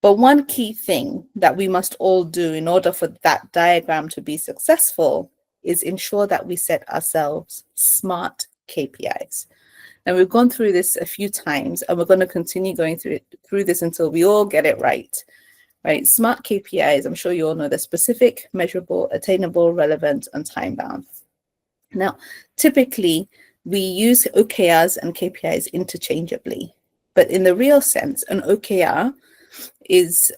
But one key thing that we must all do in order for that diagram to be successful is ensure that we set ourselves SMART KPIs. And we've gone through this a few times, and we're going to continue going through this until we all get it right. Right? SMART KPIs, I'm sure you all know, they're specific, measurable, attainable, relevant, and time-bound. Now, typically, we use OKRs and KPIs interchangeably. But in the real sense, an OKR is,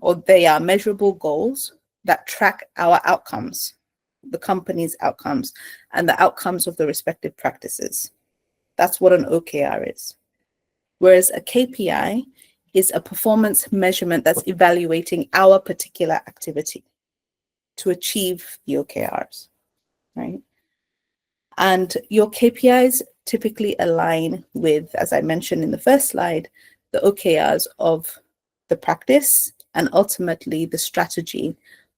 or they are measurable goals that track our outcomes, the company's outcomes, and the outcomes of the respective practices. That's what an OKR is. Whereas a KPI is a performance measurement that's evaluating our particular activity to achieve the OKRs, right? And your KPIs typically align with, as I mentioned in the first slide, the OKRs of the practice and ultimately the strategy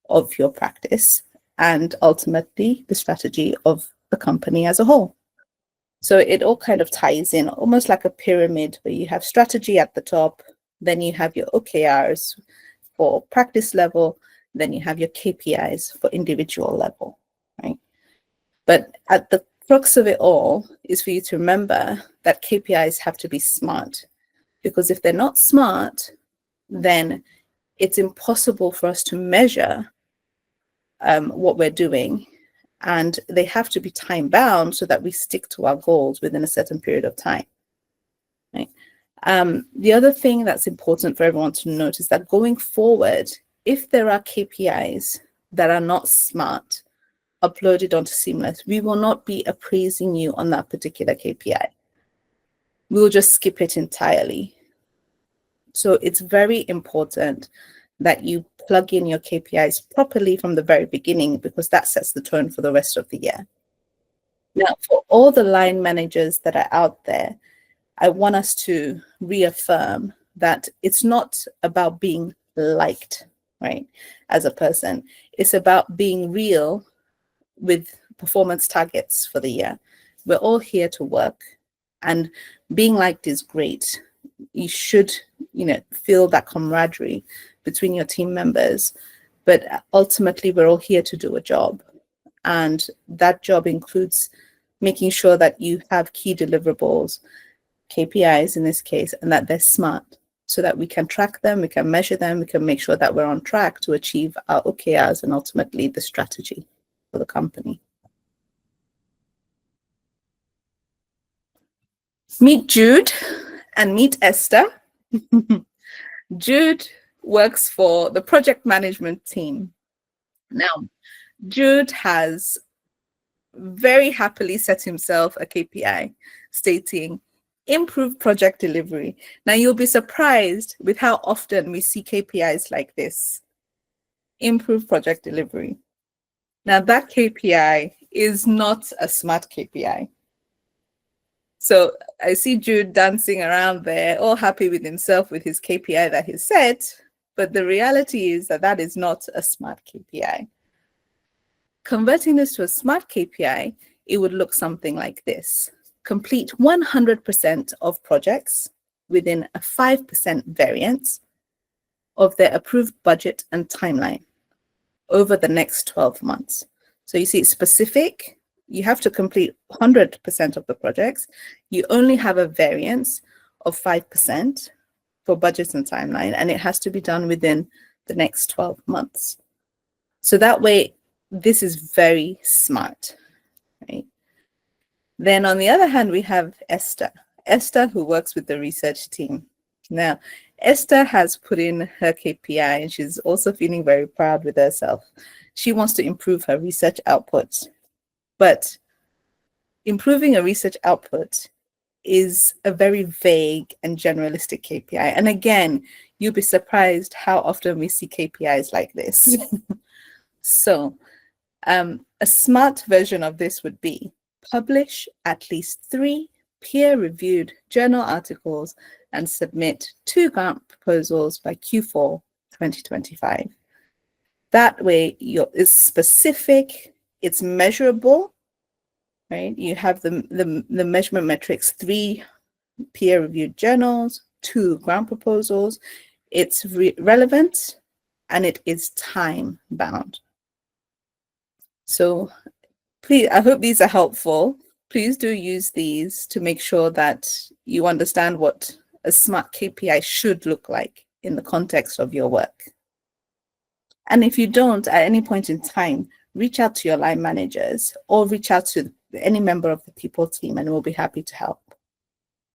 of your practice and ultimately the strategy of the company as a whole. So it all kind of ties in almost like a pyramid where you have strategy at the top, then you have your OKRs for practice level, then you have your KPIs for individual level, right? But at the crux of it all is for you to remember that KPIs have to be smart, because if they're not smart, then it's impossible for us to measure what we're doing. And they have to be time bound so that we stick to our goals within a certain period of time. Right? The other thing that's important for everyone to note is that going forward, if there are KPIs that are not smart uploaded onto Seamless, we will not be appraising you on that particular KPI. We'll just skip it entirely. So it's very important that you plug in your KPIs properly from the very beginning, because that sets the tone for the rest of the year. Now, for all the line managers that are out there, I want us to reaffirm that it's not about being liked, right, as a person. It's about being real with performance targets for the year. We're all here to work, and being liked is great. You should, feel that camaraderie between your team members, but ultimately we're all here to do a job, and that job includes making sure that you have key deliverables, KPIs in this case, and that they're smart so that we can track them, we can measure them, we can make sure that we're on track to achieve our OKRs and ultimately the strategy for the company. Meet Jude and meet Esther. Jude works for the project management team. Now, Jude has very happily set himself a KPI stating improve project delivery. Now, you'll be surprised with how often we see KPIs like this. Improve project delivery. Now, that KPI is not a SMART KPI. So I see Jude dancing around there, all happy with himself with his KPI that he set, but the reality is that that is not a SMART KPI. Converting this to a SMART KPI, it would look something like this. Complete 100% of projects within a 5% variance of their approved budget and timeline over the next 12 months. So you see, it's specific. You have to complete 100% of the projects. You only have a variance of 5% for budgets and timeline, and it has to be done within the next 12 months. So that way, this is very smart, right? Then on the other hand, we have Esther. Esther, who works with the research team. Now, Esther has put in her KPI, and she's also feeling very proud with herself. She wants to improve her research output. But improving a research output is a very vague and generalistic KPI. And again, you'll be surprised how often we see KPIs like this. So a SMART version of this would be publish at least 3 peer-reviewed journal articles and submit 2 grant proposals by Q4 2025. That way, it's specific, it's measurable, right? You have the measurement metrics, 3 peer-reviewed journals, 2 grant proposals. it's relevant, and it is time bound. So please, I hope these are helpful. Please do use these to make sure that you understand what a SMART KPI should look like in the context of your work. And if you don't, at any point in time, reach out to your line managers or reach out to any member of the people team, and we'll be happy to help.